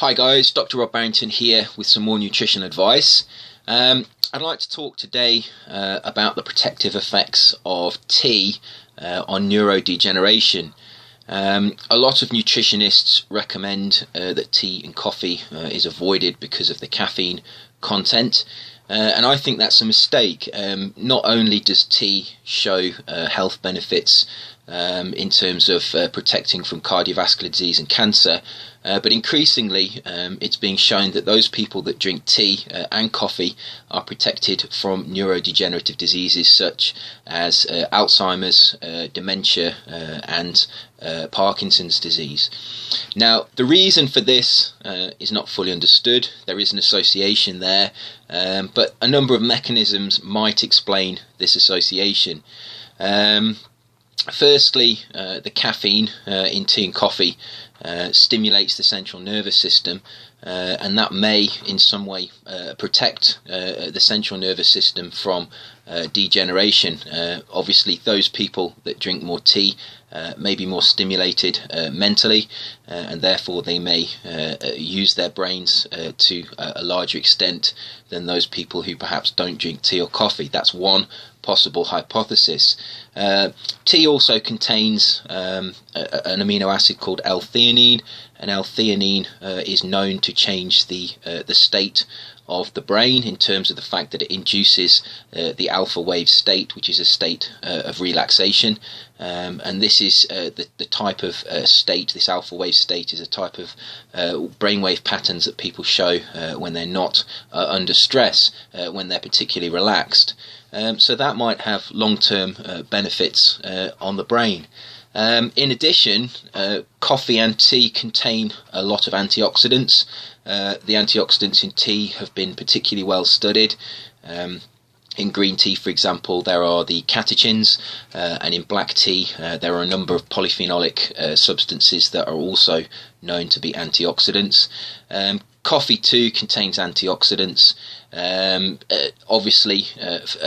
Hi guys, Dr. Rob Barrington here with some more nutrition advice. I'd like to talk today about the protective effects of tea on neurodegeneration. A lot of nutritionists recommend that tea and coffee is avoided because of the caffeine content. And I think that's a mistake. Not only does tea show health benefits in terms of protecting from cardiovascular disease and cancer, but increasingly it's being shown that those people that drink tea and coffee are protected from neurodegenerative diseases such as Alzheimer's, dementia and Parkinson's disease. Now, the reason for this is not fully understood. There is an association there, but a number of mechanisms might explain this association. Firstly, the caffeine in tea and coffee stimulates the central nervous system, and that may in some way protect the central nervous system from degeneration. Obviously, those people that drink more tea may be more stimulated mentally, and therefore they may use their brains to a larger extent than those people who perhaps don't drink tea or coffee. That's one possible hypothesis. Tea also contains an amino acid called l-theanine, and l-theanine is known to change the state of the brain in terms of the fact that it induces the alpha wave state, which is a state of relaxation, and this is the type of state. This alpha wave state is a type of brainwave patterns that people show when they're not under stress, when they're particularly relaxed. So that might have long-term benefits on the brain. In addition, coffee and tea contain a lot of antioxidants. The antioxidants in tea have been particularly well studied. In green tea, for example, there are the catechins, and in black tea there are a number of polyphenolic substances that are also known to be antioxidants. Coffee too contains antioxidants. Obviously,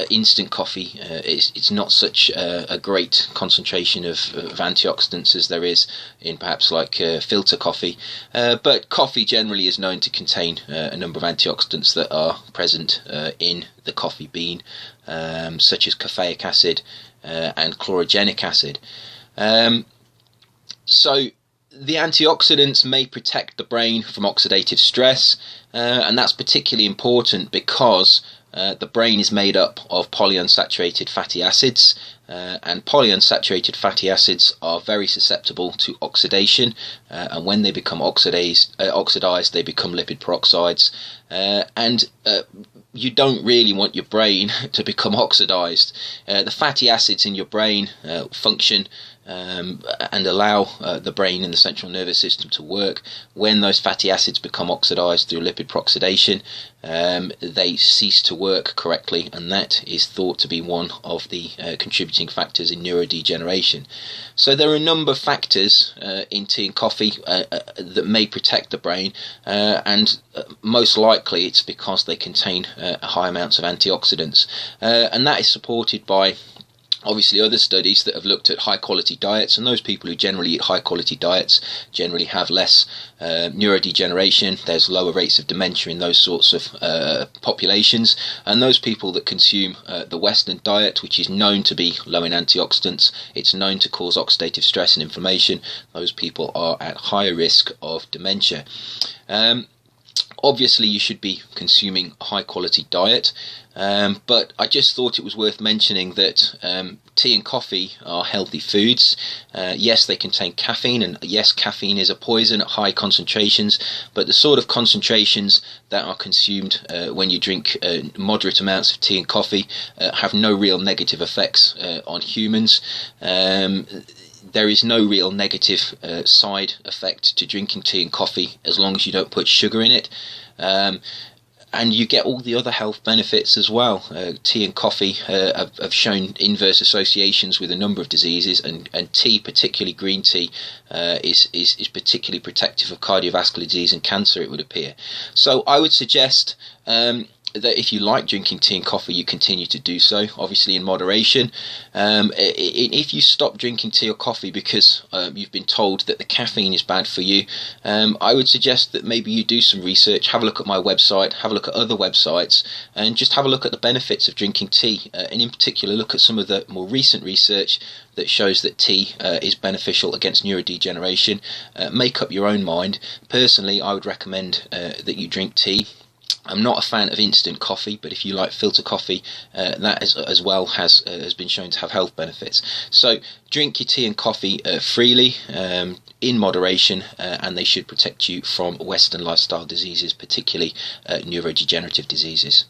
instant coffee it's not such a great concentration of antioxidants as there is in perhaps like filter coffee, but coffee generally is known to contain a number of antioxidants that are present in the coffee bean, such as caffeic acid and chlorogenic acid. So the antioxidants may protect the brain from oxidative stress, and that's particularly important because the brain is made up of polyunsaturated fatty acids, and polyunsaturated fatty acids are very susceptible to oxidation, and when they become oxidized they become lipid peroxides, and you don't really want your brain to become oxidized. The fatty acids in your brain function and allow the brain and the central nervous system to work. When those fatty acids become oxidized through lipid peroxidation, they cease to work correctly, and that is thought to be one of the contributing factors in neurodegeneration. So there are a number of factors in tea and coffee that may protect the brain, and most likely it's because they contain high amounts of antioxidants, and that is supported by obviously other studies that have looked at high quality diets, and those people who generally eat high quality diets generally have less neurodegeneration. There's lower rates of dementia in those sorts of populations, and those people that consume the Western diet, which is known to be low in antioxidants, it's known to cause oxidative stress and inflammation, those people are at higher risk of dementia. Obviously you should be consuming a high quality diet, but I just thought it was worth mentioning that tea and coffee are healthy foods. Yes, they contain caffeine, and yes, caffeine is a poison at high concentrations, but the sort of concentrations that are consumed when you drink moderate amounts of tea and coffee have no real negative effects on humans. There is no real negative side effect to drinking tea and coffee as long as you don't put sugar in it. And you get all the other health benefits as well. Tea and coffee have shown inverse associations with a number of diseases, and tea, particularly green tea, is particularly protective of cardiovascular disease and cancer, it would appear. So I would suggest that if you like drinking tea and coffee, you continue to do so, obviously in moderation. If you stop drinking tea or coffee because you've been told that the caffeine is bad for you, I would suggest that maybe you do some research, have a look at my website, have a look at other websites, and just have a look at the benefits of drinking tea, and in particular look at some of the more recent research that shows that tea is beneficial against neurodegeneration. Make up your own mind. Personally, I would recommend that you drink tea. I'm not a fan of instant coffee, but if you like filter coffee, that as well has been shown to have health benefits. So drink your tea and coffee freely, in moderation, and they should protect you from Western lifestyle diseases, particularly neurodegenerative diseases.